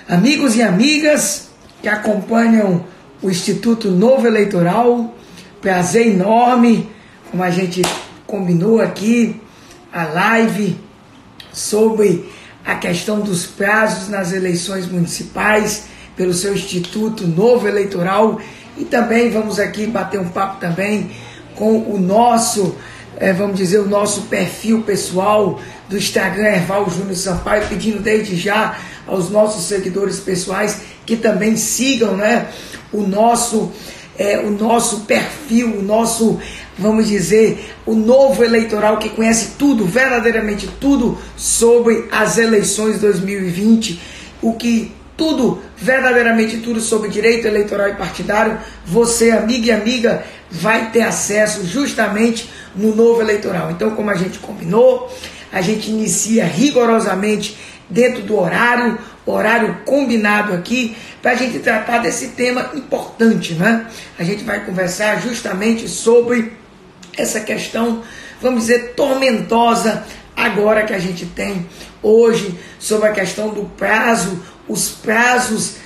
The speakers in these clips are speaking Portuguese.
Amigos e amigas que acompanham o Instituto Novo Eleitoral, prazer enorme, como a gente combinou aqui, a live sobre a questão dos prazos nas eleições municipais pelo seu Instituto Novo Eleitoral, e também vamos aqui bater um papo também com o nosso, vamos dizer, o nosso perfil pessoal do Instagram, Erval Júnior Sampaio, pedindo desde já aos nossos seguidores pessoais que também sigam, né, o nosso perfil, o nosso, vamos dizer, o Novo Eleitoral, que conhece tudo, verdadeiramente tudo sobre as eleições 2020, verdadeiramente tudo sobre direito eleitoral e partidário. Você, amigo e amiga, vai ter acesso justamente no Novo Eleitoral. Então, como a gente combinou, a gente inicia rigorosamente dentro do horário combinado aqui, para a gente tratar desse tema importante, né? A gente vai conversar justamente sobre essa questão, vamos dizer, tormentosa agora que a gente tem hoje, sobre a questão do prazo, os prazos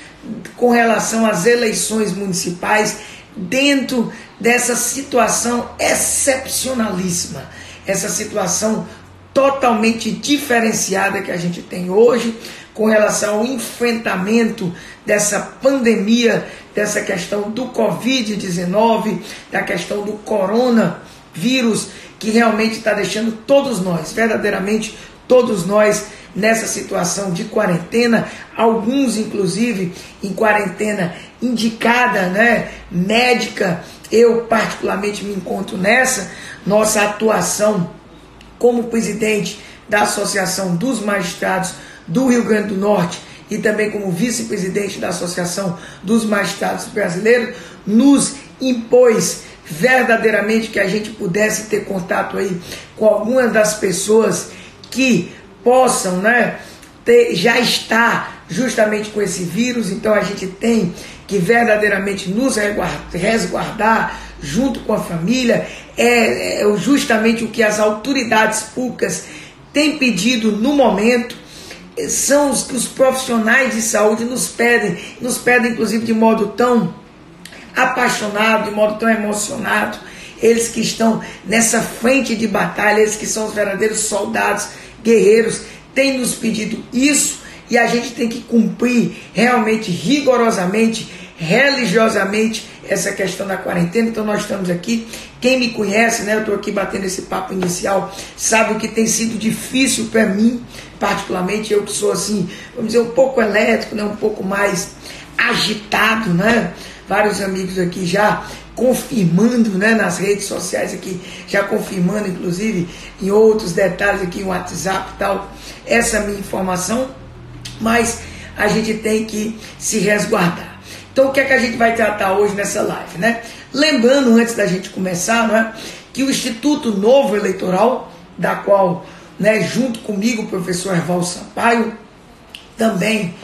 com relação às eleições municipais, dentro dessa situação excepcionalíssima, essa situação totalmente diferenciada que a gente tem hoje com relação ao enfrentamento dessa pandemia, dessa questão do Covid-19, da questão do coronavírus, que realmente está deixando todos nós, verdadeiramente todos nós, nessa situação de quarentena, alguns inclusive em quarentena indicada, né, médica. Eu particularmente me encontro nessa. Nossa atuação como presidente da Associação dos Magistrados do Rio Grande do Norte e também como vice-presidente da Associação dos Magistrados Brasileiros, nos impôs verdadeiramente que a gente pudesse ter contato aí com algumas das pessoas que possam, né, já estar justamente com esse vírus. Então a gente tem que verdadeiramente nos resguardar junto com a família. É justamente o que as autoridades públicas têm pedido no momento. São os que os profissionais de saúde nos pedem inclusive de modo tão apaixonado, de modo tão emocionado. Eles que estão nessa frente de batalha, eles que são os verdadeiros soldados, guerreiros, têm nos pedido isso, e a gente tem que cumprir realmente, rigorosamente, religiosamente, essa questão da quarentena. Então nós estamos aqui, quem me conhece, né, eu estou aqui batendo esse papo inicial, sabe o que tem sido difícil para mim, particularmente eu que sou assim, vamos dizer, um pouco elétrico, né, um pouco mais agitado, né, vários amigos aqui já confirmando, né, nas redes sociais aqui, já confirmando inclusive em outros detalhes aqui, no WhatsApp e tal, essa minha informação, mas a gente tem que se resguardar. Então o que é que a gente vai tratar hoje nessa live, né? Lembrando, antes da gente começar, né, que o Instituto Novo Eleitoral, da qual, né, junto comigo o professor Erval Sampaio, também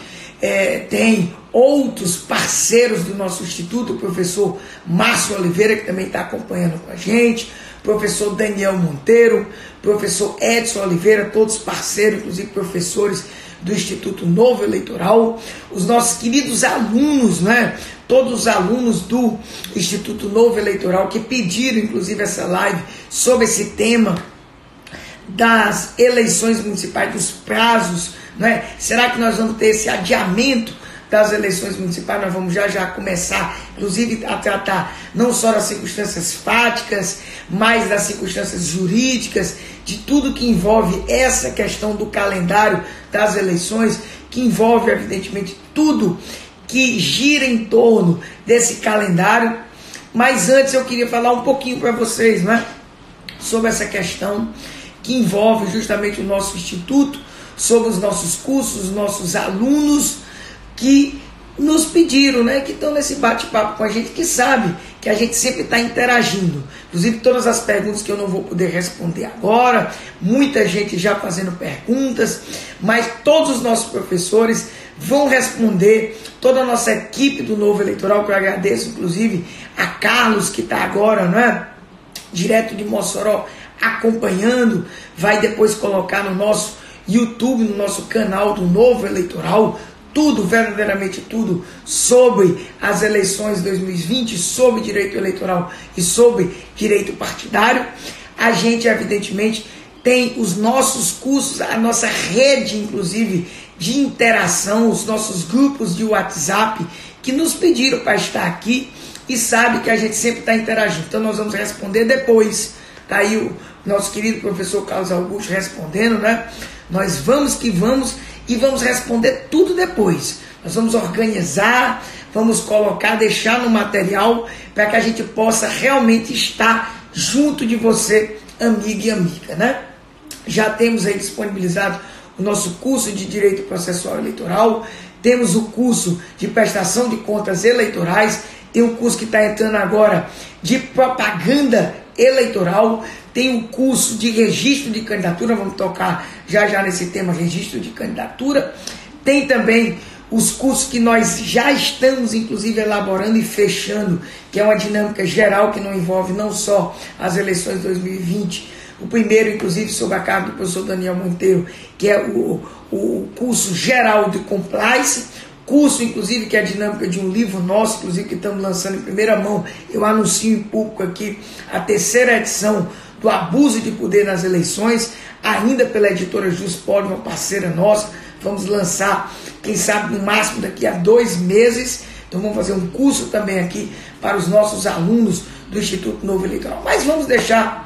tem outros parceiros do nosso instituto, o professor Márcio Oliveira, que também está acompanhando com a gente, professor Daniel Monteiro, professor Edson Oliveira, todos parceiros, inclusive professores do Instituto Novo Eleitoral, os nossos queridos alunos, né, todos os alunos do Instituto Novo Eleitoral que pediram inclusive essa live sobre esse tema das eleições municipais, dos prazos, né? Será que nós vamos ter esse adiamento das eleições municipais? Nós vamos já começar, inclusive, a tratar não só das circunstâncias fáticas, mas das circunstâncias jurídicas, de tudo que envolve essa questão do calendário das eleições, que envolve, evidentemente, tudo que gira em torno desse calendário. Mas antes eu queria falar um pouquinho para vocês, né, sobre essa questão que envolve justamente o nosso instituto, sobre os nossos cursos, os nossos alunos que nos pediram, né, que estão nesse bate-papo com a gente, que sabe que a gente sempre está interagindo. Inclusive todas as perguntas que eu não vou poder responder agora, muita gente já fazendo perguntas, mas todos os nossos professores vão responder, toda a nossa equipe do Novo Eleitoral, que eu agradeço inclusive a Carlos, que está agora, né, direto de Mossoró, acompanhando, vai depois colocar no nosso YouTube, no nosso canal do Novo Eleitoral, tudo, verdadeiramente tudo, sobre as eleições de 2020, sobre direito eleitoral e sobre direito partidário. A gente, evidentemente, tem os nossos cursos, a nossa rede, inclusive, de interação, os nossos grupos de WhatsApp, que nos pediram para estar aqui e sabe que a gente sempre está interagindo. Então nós vamos responder depois. Está aí o nosso querido professor Carlos Augusto respondendo, né? Nós vamos que vamos e vamos responder tudo depois. Nós vamos organizar, vamos colocar, deixar no material para que a gente possa realmente estar junto de você, amigo e amiga, né? Já temos aí disponibilizado o nosso curso de Direito Processual Eleitoral, temos o curso de Prestação de Contas Eleitorais, tem o curso que está entrando agora de Propaganda Eleitoral, tem o curso de Registro de Candidatura, vamos tocar já nesse tema, Registro de Candidatura, tem também os cursos que nós já estamos, inclusive, elaborando e fechando, que é uma dinâmica geral que não envolve não só as eleições de 2020, o primeiro, inclusive, sob a cargo do professor Daniel Monteiro, que é o curso geral de compliance, curso, inclusive, que é a dinâmica de um livro nosso, inclusive, que estamos lançando em primeira mão. Eu anuncio em público aqui a 3ª edição do Abuso de Poder nas Eleições, ainda pela editora Juspoli, uma parceira nossa. Vamos lançar, quem sabe, no máximo daqui a 2 meses. Então vamos fazer um curso também aqui para os nossos alunos do Instituto Novo Eleitoral. Mas vamos deixar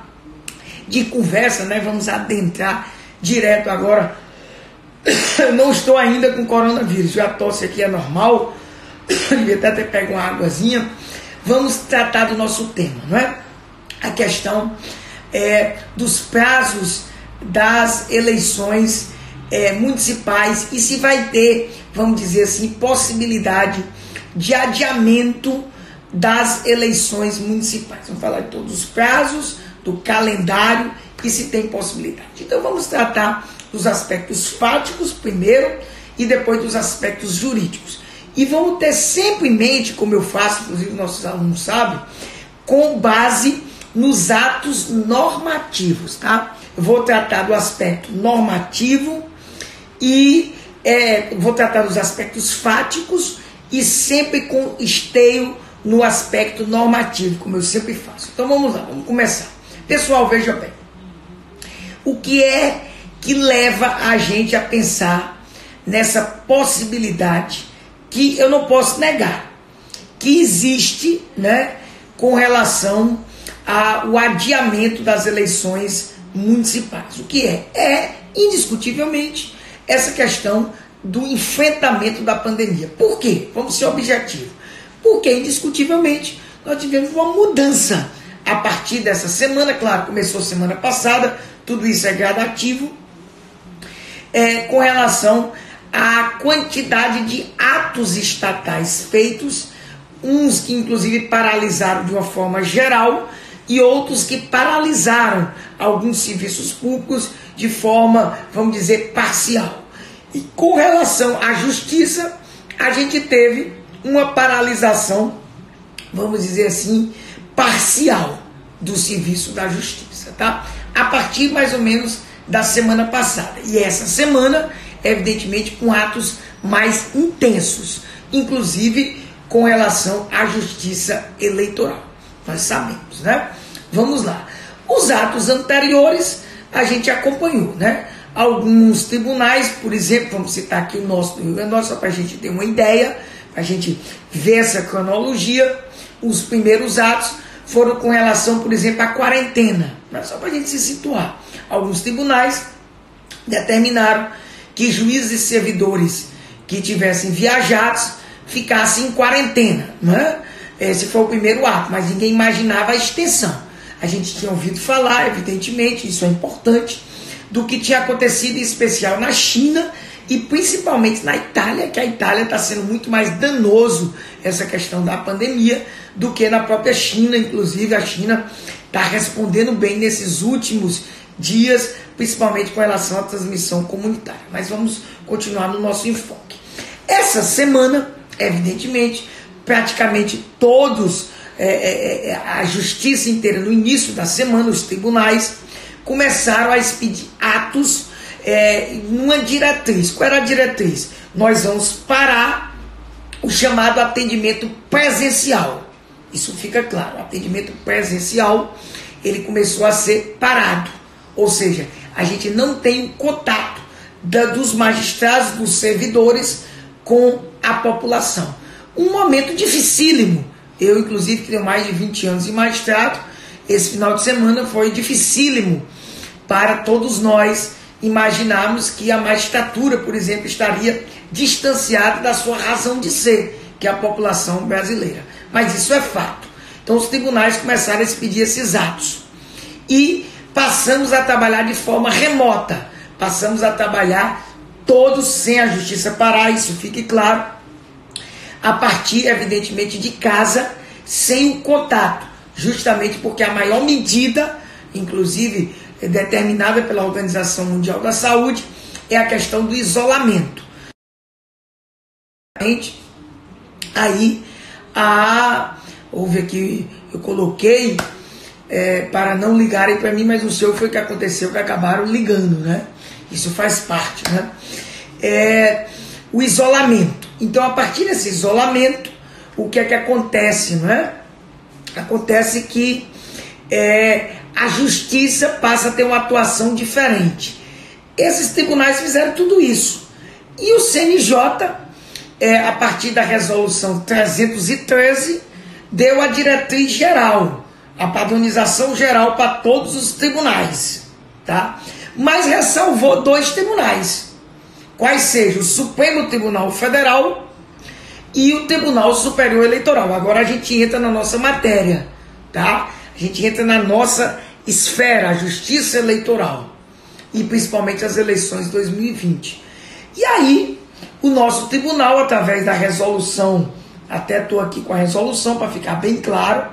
de conversa, né? Vamos adentrar direto agora. Eu não estou ainda com coronavírus, já a tosse aqui é normal, devia até ter pego uma águazinha. Vamos tratar do nosso tema, não é? A questão dos prazos das eleições municipais e se vai ter, vamos dizer assim, possibilidade de adiamento das eleições municipais. Vamos falar de todos os prazos, do calendário e se tem possibilidade. Então vamos tratar dos aspectos fáticos primeiro e depois dos aspectos jurídicos. E vamos ter sempre em mente, como eu faço, inclusive nossos alunos sabem, com base nos atos normativos, tá? Eu vou tratar do aspecto normativo e vou tratar dos aspectos fáticos e sempre com esteio no aspecto normativo, como eu sempre faço. Então vamos lá, vamos começar. Pessoal, veja bem, o que é que leva a gente a pensar nessa possibilidade que eu não posso negar, que existe, né, com relação ao adiamento das eleições municipais. O que é? É, indiscutivelmente, essa questão do enfrentamento da pandemia. Por quê? Vamos ser objetivos. Porque, indiscutivelmente, nós tivemos uma mudança a partir dessa semana. Claro, começou semana passada, tudo isso é gradativo, com relação à quantidade de atos estatais feitos, uns que inclusive paralisaram de uma forma geral e outros que paralisaram alguns serviços públicos de forma, vamos dizer, parcial. E com relação à justiça, a gente teve uma paralisação, vamos dizer assim, parcial do serviço da justiça, tá? A partir mais ou menos da semana passada. E essa semana, evidentemente, com atos mais intensos, inclusive com relação à justiça eleitoral. Nós sabemos, né? Vamos lá. Os atos anteriores a gente acompanhou, né? Alguns tribunais, por exemplo, vamos citar aqui o nosso do Rio Grande do Norte, só para a gente ter uma ideia, para a gente ver essa cronologia. Os primeiros atos foram com relação, por exemplo, à quarentena, mas só para a gente se situar. Alguns tribunais determinaram que juízes e servidores que tivessem viajados ficassem em quarentena, né? Esse foi o primeiro ato, mas ninguém imaginava a extensão. A gente tinha ouvido falar, evidentemente, isso é importante, do que tinha acontecido em especial na China e principalmente na Itália, que a Itália está sendo muito mais danoso essa questão da pandemia do que na própria China. Inclusive a China está respondendo bem nesses últimos dias, principalmente com relação à transmissão comunitária. Mas vamos continuar no nosso enfoque. Essa semana, evidentemente, praticamente todos, a justiça inteira, no início da semana, os tribunais começaram a expedir atos numa diretriz. Qual era a diretriz? nós vamos parar o chamado atendimento presencial. Isso fica claro, o atendimento presencial, ele começou a ser parado, ou seja, a gente não tem o contato dos magistrados, dos servidores com a população. Um momento dificílimo. Eu, inclusive, que tenho mais de 20 anos de magistrado, esse final de semana foi dificílimo para todos nós imaginarmos que a magistratura, por exemplo, estaria distanciada da sua razão de ser, que é a população brasileira. Mas isso é fato. Então os tribunais começaram a expedir esses atos. E passamos a trabalhar de forma remota. Passamos a trabalhar todos sem a justiça parar, isso fique claro. A partir, evidentemente, de casa, sem o contato. Justamente porque a maior medida, inclusive determinada pela Organização Mundial da Saúde, é a questão do isolamento. Aí, houve aqui, eu coloquei para não ligarem para mim, mas o seu foi o que aconteceu, que acabaram ligando, né? Isso faz parte, né? O isolamento. Então, a partir desse isolamento, o que é que acontece, não é? Acontece que a justiça passa a ter uma atuação diferente. Esses tribunais fizeram tudo isso. E o CNJ, a partir da resolução 313, deu a diretriz geral, a padronização geral para todos os tribunais, tá? Mas ressalvou 2 tribunais, quais sejam o Supremo Tribunal Federal e o Tribunal Superior Eleitoral. Agora a gente entra na nossa matéria, tá? A gente entra na nossa esfera, a justiça eleitoral, e principalmente as eleições de 2020. E aí, o nosso tribunal, através da resolução, até estou aqui com a resolução para ficar bem claro,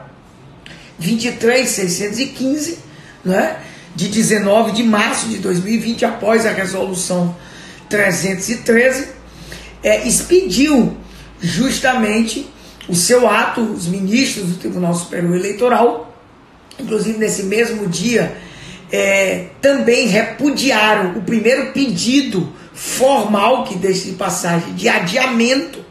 23.615, né, de 19 de março de 2020, após a resolução 313, expediu justamente o seu ato, os ministros do Tribunal Superior Eleitoral, inclusive nesse mesmo dia, também repudiaram o primeiro pedido formal, que deixa de passagem, de adiamento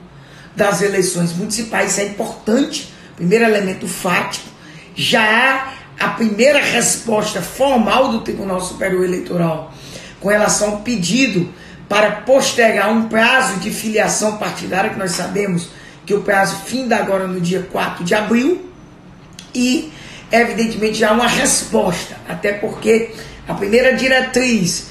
das eleições municipais. Isso é importante, primeiro elemento fático. Já há a primeira resposta formal do Tribunal Superior Eleitoral com relação ao pedido para postergar um prazo de filiação partidária, que nós sabemos que o prazo finda agora no dia 4 de abril, e evidentemente já há uma resposta, até porque a primeira diretriz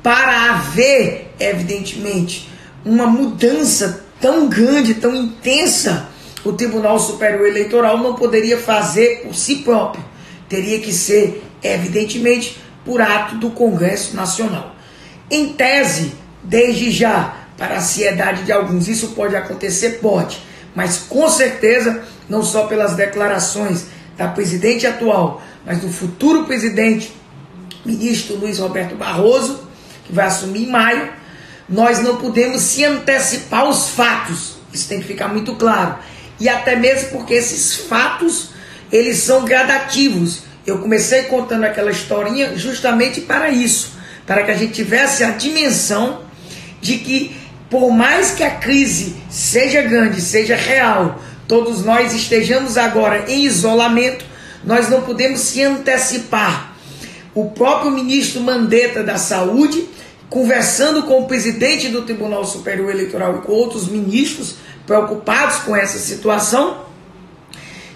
para haver, evidentemente, uma mudança tão grande, tão intensa, o Tribunal Superior Eleitoral não poderia fazer por si próprio. Teria que ser, evidentemente, por ato do Congresso Nacional. Em tese, desde já, para a ansiedade de alguns, isso pode acontecer? Pode. Mas com certeza, não só pelas declarações da presidente atual, mas do futuro presidente, ministro Luiz Roberto Barroso, que vai assumir em maio, nós não podemos se antecipar aos fatos. Isso tem que ficar muito claro. E até mesmo porque esses fatos, eles são gradativos. Eu comecei contando aquela historinha justamente para isso, para que a gente tivesse a dimensão de que, por mais que a crise seja grande, seja real, todos nós estejamos agora em isolamento, nós não podemos se antecipar. O próprio ministro Mandetta da Saúde, conversando com o presidente do Tribunal Superior Eleitoral e com outros ministros preocupados com essa situação,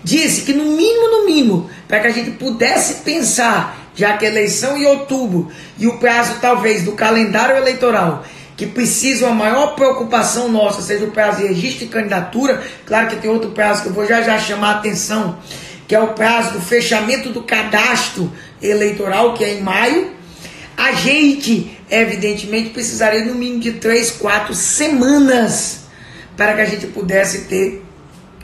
disse que no mínimo, para que a gente pudesse pensar, já que a eleição em outubro e o prazo talvez do calendário eleitoral, que precisa uma maior preocupação nossa, seja o prazo de registro de candidatura. Claro que tem outro prazo que eu vou já chamar a atenção, que é o prazo do fechamento do cadastro eleitoral, que é em maio. A gente, evidentemente, precisaria no mínimo de 3-4 semanas para que a gente pudesse ter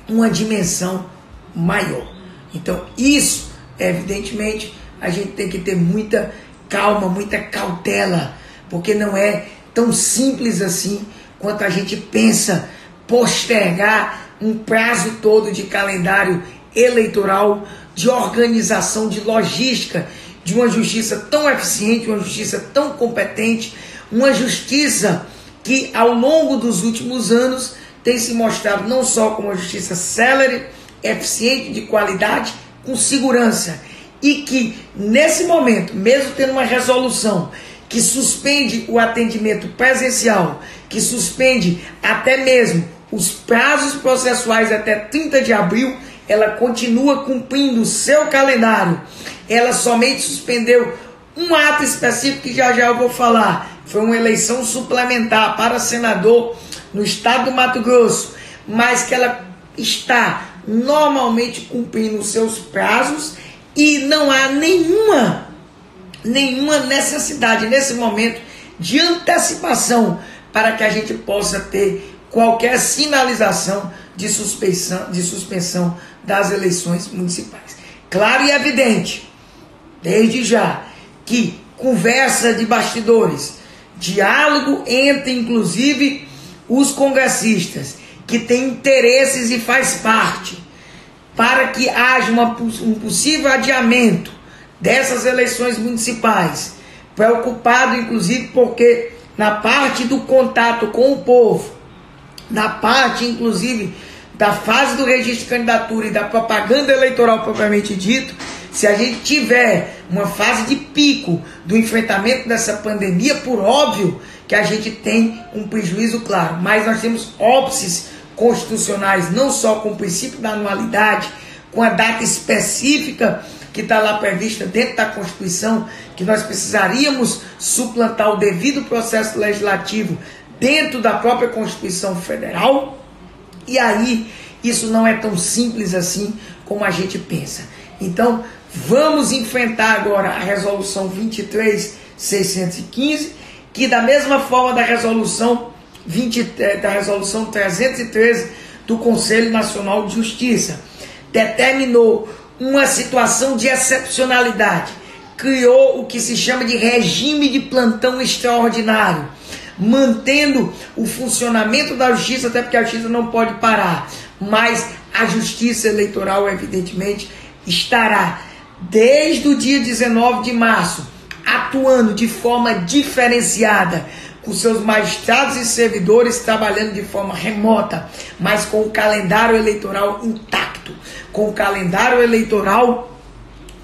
uma dimensão maior. Então, isso, evidentemente, a gente tem que ter muita calma, muita cautela, porque não é tão simples assim quanto a gente pensa postergar um prazo todo de calendário eleitoral, de organização, de logística, de uma justiça tão eficiente, uma justiça tão competente, uma justiça que ao longo dos últimos anos tem se mostrado não só como uma justiça célere, eficiente, de qualidade, com segurança, e que nesse momento, mesmo tendo uma resolução que suspende o atendimento presencial, que suspende até mesmo os prazos processuais até 30 de abril, ela continua cumprindo o seu calendário. Ela somente suspendeu um ato específico que já eu vou falar. Foi uma eleição suplementar para senador no estado do Mato Grosso, mas que ela está normalmente cumprindo os seus prazos e não há nenhuma necessidade nesse momento de antecipação para que a gente possa ter qualquer sinalização de suspensão das eleições municipais. Claro e evidente, desde já, que conversa de bastidores, diálogo entre inclusive os congressistas que têm interesses e faz parte, para que haja um possível adiamento dessas eleições municipais, preocupado inclusive porque na parte do contato com o povo, na parte inclusive da fase do registro de candidatura e da propaganda eleitoral propriamente dito, se a gente tiver uma fase de pico do enfrentamento dessa pandemia, por óbvio que a gente tem um prejuízo claro, mas nós temos óbices constitucionais, não só com o princípio da anualidade, com a data específica que está lá prevista dentro da Constituição, que nós precisaríamos suplantar o devido processo legislativo dentro da própria Constituição Federal, e aí isso não é tão simples assim como a gente pensa. Então, vamos enfrentar agora a resolução 23.615, que da mesma forma da resolução 313 do Conselho Nacional de Justiça, determinou uma situação de excepcionalidade, criou o que se chama de regime de plantão extraordinário, mantendo o funcionamento da justiça, até porque a justiça não pode parar, mas a justiça eleitoral, evidentemente, estará desde o dia 19 de março, atuando de forma diferenciada, com seus magistrados e servidores trabalhando de forma remota, mas com o calendário eleitoral intacto, com o calendário eleitoral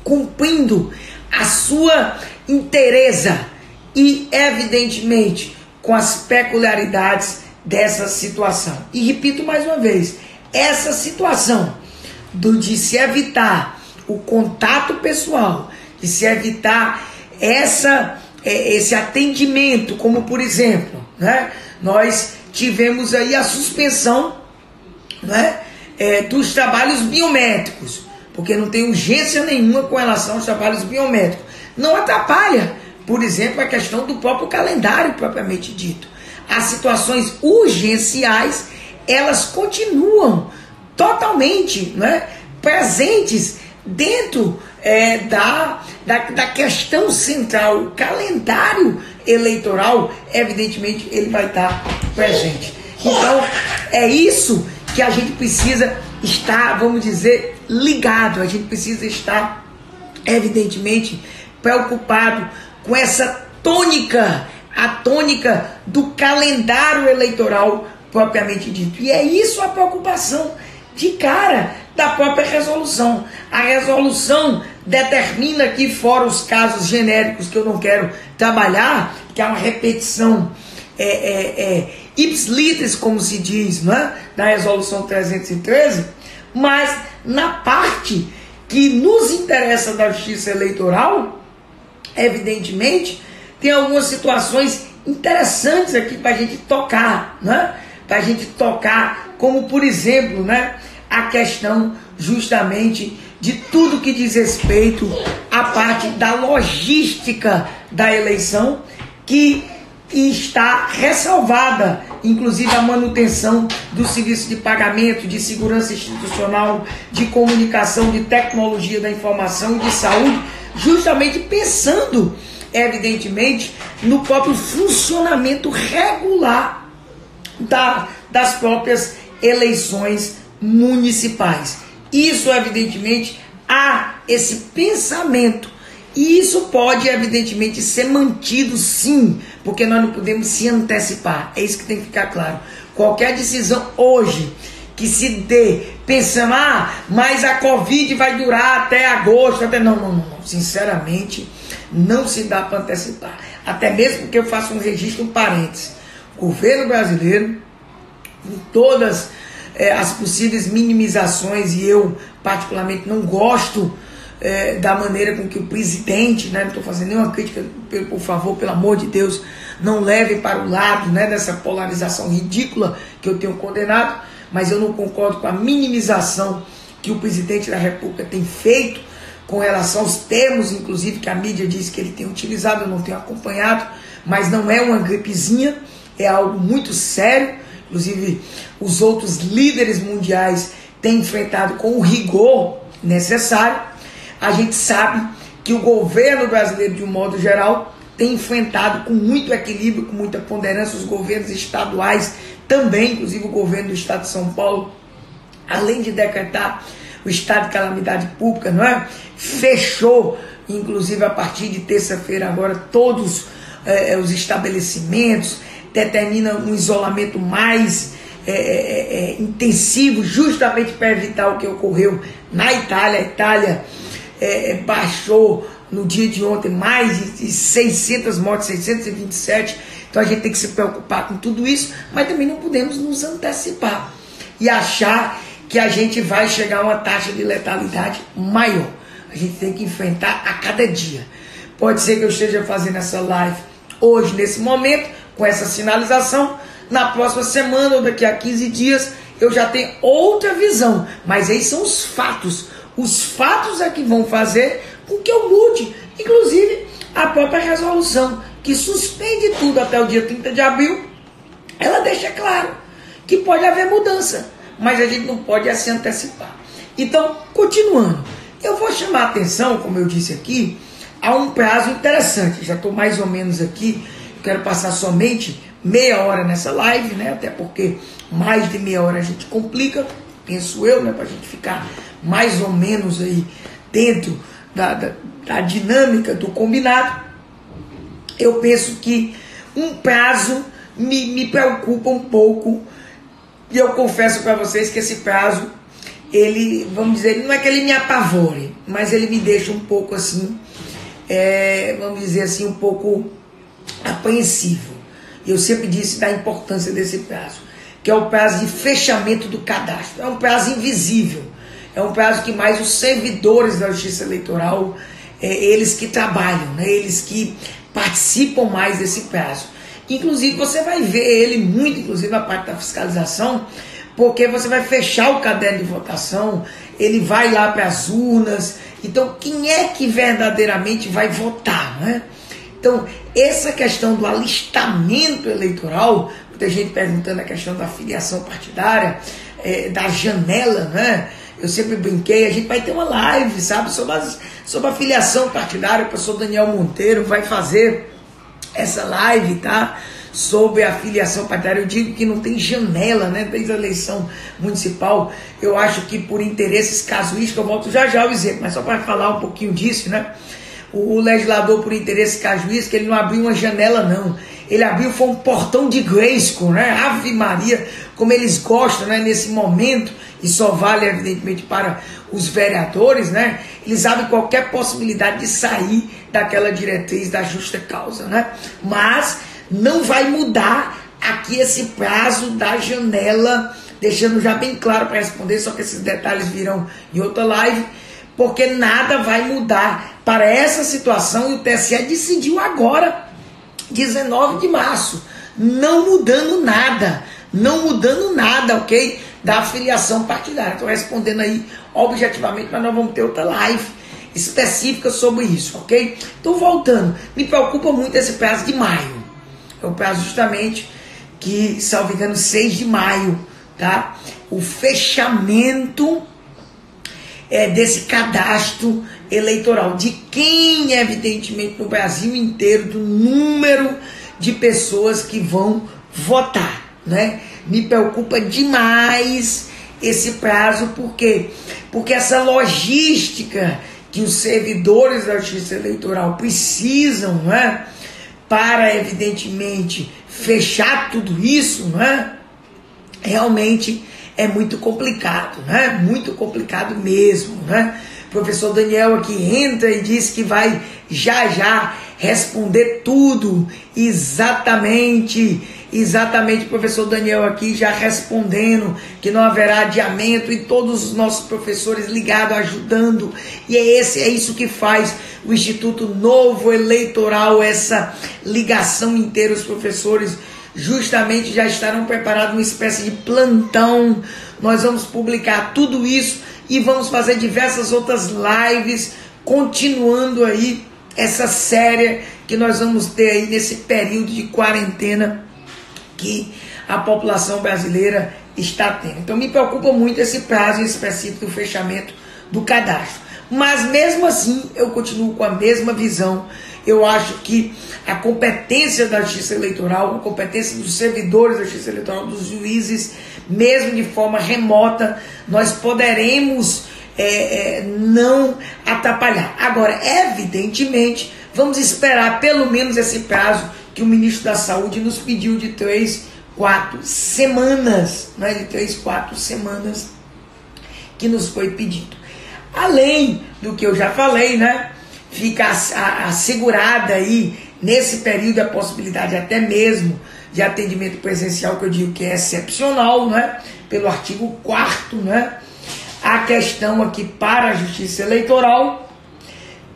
cumprindo a sua inteireza e, evidentemente, com as peculiaridades dessa situação. E repito mais uma vez, essa situação de se evitar o contato pessoal, de se evitar esse atendimento, como por exemplo, né, nós tivemos aí a suspensão, né, dos trabalhos biométricos, porque não tem urgência nenhuma com relação aos trabalhos biométricos. Não atrapalha, por exemplo, a questão do próprio calendário propriamente dito. As situações urgenciais, elas continuam totalmente, né, presentes dentro da questão central. O calendário eleitoral, evidentemente, ele vai estar presente. Então, é isso que a gente precisa estar, vamos dizer, ligado. A gente precisa estar, evidentemente, preocupado com essa tônica, a tônica do calendário eleitoral propriamente dito. E é isso a preocupação de cara da própria resolução. A resolução determina aqui, fora os casos genéricos que eu não quero trabalhar, que é uma repetição ipsis, como se diz, né, da resolução 313, mas na parte que nos interessa da justiça eleitoral, evidentemente, tem algumas situações interessantes aqui para a gente tocar, né? Para a gente tocar, como por exemplo, né, a questão justamente de tudo que diz respeito à parte da logística da eleição, que está ressalvada, inclusive a manutenção do serviço de pagamento, de segurança institucional, de comunicação, de tecnologia da informação e de saúde, justamente pensando, evidentemente, no próprio funcionamento regular das próprias eleições municipais. Isso, evidentemente, há esse pensamento E isso pode, evidentemente, ser mantido sim, porque nós não podemos se antecipar. É isso que tem que ficar claro. Qualquer decisão hoje que se dê pensando, mas a Covid vai durar até agosto, não. Sinceramente, não se dá para antecipar. Até mesmo porque eu faço um registro, um parênteses. O governo brasileiro, com todas as possíveis minimizações, e eu particularmente não gosto da maneira com que o presidente, não estou fazendo nenhuma crítica, por favor, pelo amor de Deus, não leve para o lado dessa polarização ridícula que eu tenho condenado, mas eu não concordo com a minimização que o presidente da República tem feito com relação aos termos, inclusive, que a mídia diz que ele tem utilizado, eu não tenho acompanhado, mas não é uma gripezinha, é algo muito sério. Inclusive, os outros líderes mundiais têm enfrentado com o rigor necessário. A gente sabe que o governo brasileiro, de um modo geral, tem enfrentado com muito equilíbrio, com muita ponderância, os governos estaduais também, inclusive o governo do estado de São Paulo, além de decretar o estado de calamidade pública, fechou, inclusive a partir de terça-feira agora, todos os estabelecimentos, determina um isolamento mais intensivo, justamente para evitar o que ocorreu na Itália. A Itália baixou no dia de ontem mais de 600 mortes, 627. Então a gente tem que se preocupar com tudo isso, mas também não podemos nos antecipar e achar que a gente vai chegar a uma taxa de letalidade maior. A gente tem que enfrentar a cada dia. Pode ser que eu esteja fazendo essa live hoje, nesse momento, com essa sinalização. Na próxima semana ou daqui a 15 dias eu já tenho outra visão. Mas aí são os fatos. Os fatos é que vão fazer com que eu mude. Inclusive a própria resolução que suspende tudo até o dia 30 de abril, ela deixa claro que pode haver mudança, mas a gente não pode se antecipar. Então, continuando, eu vou chamar a atenção, como eu disse aqui, a um prazo interessante. Já estou mais ou menos aqui, quero passar somente meia hora nessa live, até porque mais de meia hora a gente complica, penso eu, para a gente ficar mais ou menos aí dentro da dinâmica do combinado. Eu penso que um prazo me preocupa um pouco, e eu confesso para vocês que esse prazo, ele, vamos dizer, não é que ele me apavore, mas ele me deixa um pouco assim, vamos dizer assim, um pouco apreensivo. Eu sempre disse da importância desse prazo, que é o prazo de fechamento do cadastro. É um prazo invisível, é um prazo que mais os servidores da Justiça Eleitoral, eles que trabalham, eles que participam mais desse prazo. Inclusive você vai ver ele muito, inclusive na parte da fiscalização, porque você vai fechar o caderno de votação, ele vai lá para as urnas. Então quem é que verdadeiramente vai votar, Então essa questão do alistamento eleitoral, muita gente perguntando a questão da filiação partidária, da janela, Eu sempre brinquei, a gente vai ter uma live, sabe, sobre a filiação partidária. O professor Daniel Monteiro vai fazer essa live, tá? Sobre a filiação partidária. Eu digo que não tem janela, desde a eleição municipal. Eu acho que por interesses casuísticos, eu volto já ao exemplo, mas só para falar um pouquinho disso, O legislador, por interesse casuístico, ele não abriu uma janela, não. Ele abriu, foi um portão de Grayskull, Ave Maria, como eles gostam, nesse momento, e só vale, evidentemente, para os vereadores, Eles abrem qualquer possibilidade de sair daquela diretriz da justa causa, Mas não vai mudar aqui esse prazo da janela, deixando já bem claro para responder, só que esses detalhes virão em outra live, porque nada vai mudar para essa situação, e o TSE decidiu agora, 19 de março, não mudando nada, ok? Da filiação partidária. Estou respondendo aí objetivamente, mas nós vamos ter outra live específica sobre isso, ok? Então, voltando, me preocupa muito esse prazo de maio. É o prazo justamente que, salvo engano, 6 de maio, tá? O fechamento desse cadastro eleitoral, de quem, evidentemente, no Brasil inteiro, do número de pessoas que vão votar, Me preocupa demais esse prazo, por quê? Porque essa logística que os servidores da Justiça Eleitoral precisam, não é? Para, evidentemente, fechar tudo isso, não é? Realmente é muito complicado, né? Muito complicado mesmo, né? O professor Daniel aqui entra e diz que vai já responder tudo, exatamente, o professor Daniel aqui já respondendo que não haverá adiamento, e todos os nossos professores ligados, ajudando, e é isso que faz o Instituto Novo Eleitoral, essa ligação inteira. Os professores justamente já estarão preparados, uma espécie de plantão. Nós vamos publicar tudo isso e vamos fazer diversas outras lives, continuando aí essa série que nós vamos ter aí nesse período de quarentena que a população brasileira está tendo. Então me preocupa muito esse prazo específico do fechamento do cadastro. Mas mesmo assim eu continuo com a mesma visão. Eu acho que a competência da Justiça Eleitoral, a competência dos servidores da Justiça Eleitoral, dos juízes, mesmo de forma remota, nós poderemos não atrapalhar. Agora, evidentemente, vamos esperar pelo menos esse prazo que o ministro da Saúde nos pediu de 3-4 semanas, né? De 3-4 semanas que nos foi pedido. Além do que eu já falei, né? Fica assegurada aí, nesse período, a possibilidade até mesmo de atendimento presencial, que eu digo que é excepcional, né? Pelo artigo 4º, né? A questão aqui para a Justiça Eleitoral,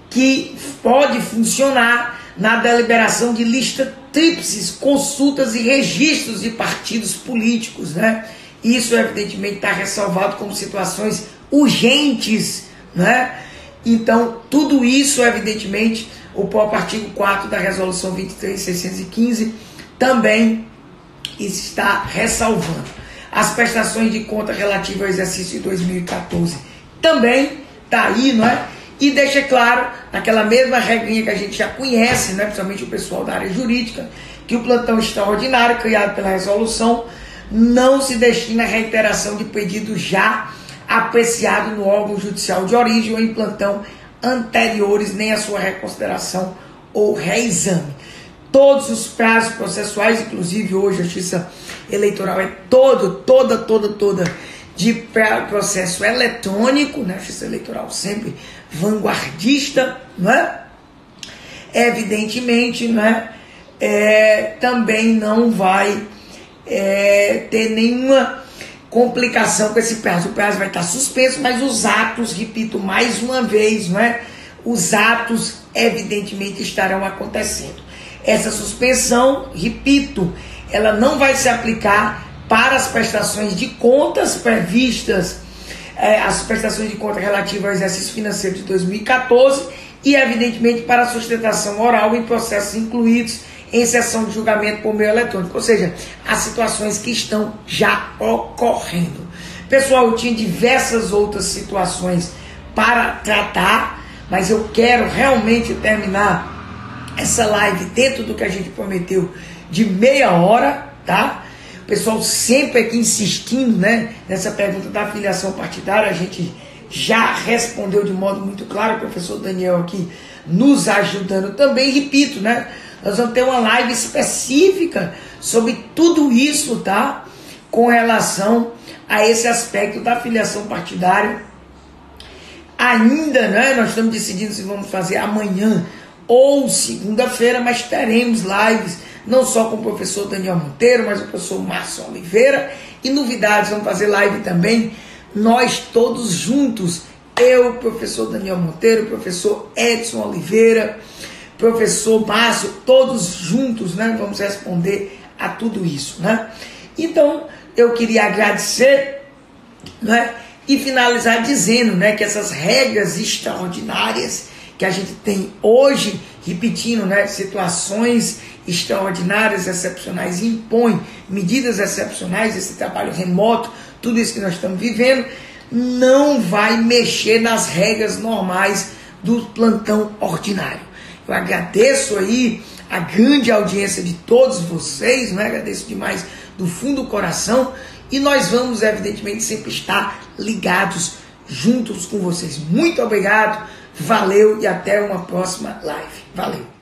que pode funcionar na deliberação de lista tríplices, consultas e registros de partidos políticos, né? Isso, evidentemente, está ressalvado como situações urgentes, né? Então, tudo isso, evidentemente, o próprio artigo 4º da Resolução 23.615 também está ressalvando. As prestações de conta relativas ao exercício de 2014 também está aí, não é? E deixa claro, naquela mesma regrinha que a gente já conhece, né, principalmente o pessoal da área jurídica, que o plantão extraordinário criado pela resolução não se destina à reiteração de pedidos já apreciado no órgão judicial de origem ou em plantão anteriores, nem a sua reconsideração ou reexame. Todos os prazos processuais, inclusive hoje a Justiça Eleitoral é toda de processo eletrônico, né? A Justiça Eleitoral sempre vanguardista, não é? Evidentemente, não é? Também não vai ter nenhuma complicação com esse prazo. O prazo vai estar suspenso, mas os atos, repito mais uma vez, não é? Os atos evidentemente estarão acontecendo. Essa suspensão, repito, ela não vai se aplicar para as prestações de contas previstas, as prestações de conta relativas ao exercício financeiro de 2014 e, evidentemente, para a sustentação oral em processos incluídos em sessão de julgamento por meio eletrônico, ou seja, as situações que estão já ocorrendo. Pessoal, eu tinha diversas outras situações para tratar, mas eu quero realmente terminar essa live dentro do que a gente prometeu de meia hora, tá? O pessoal sempre aqui insistindo, né, nessa pergunta da filiação partidária, a gente já respondeu de modo muito claro, o professor Daniel aqui nos ajudando também, repito, né? Nós vamos ter uma live específica sobre tudo isso, tá? Com relação a esse aspecto da filiação partidária. Ainda, né? Nós estamos decidindo se vamos fazer amanhã ou segunda-feira, mas teremos lives, não só com o professor Daniel Monteiro, mas o professor Márcio Oliveira. E novidades, vamos fazer live também, nós todos juntos, eu, o professor Daniel Monteiro, o professor Edson Oliveira, professor Márcio, todos juntos, né, vamos responder a tudo isso, né? Então, eu queria agradecer, né, e finalizar dizendo, né, que essas regras extraordinárias que a gente tem hoje, repetindo, né, situações extraordinárias, excepcionais, impõem medidas excepcionais, esse trabalho remoto, tudo isso que nós estamos vivendo, não vai mexer nas regras normais do plantão ordinário. Eu agradeço aí a grande audiência de todos vocês, né? Agradeço demais do fundo do coração, e nós vamos evidentemente sempre estar ligados juntos com vocês. Muito obrigado, Valeu e até uma próxima live. Valeu!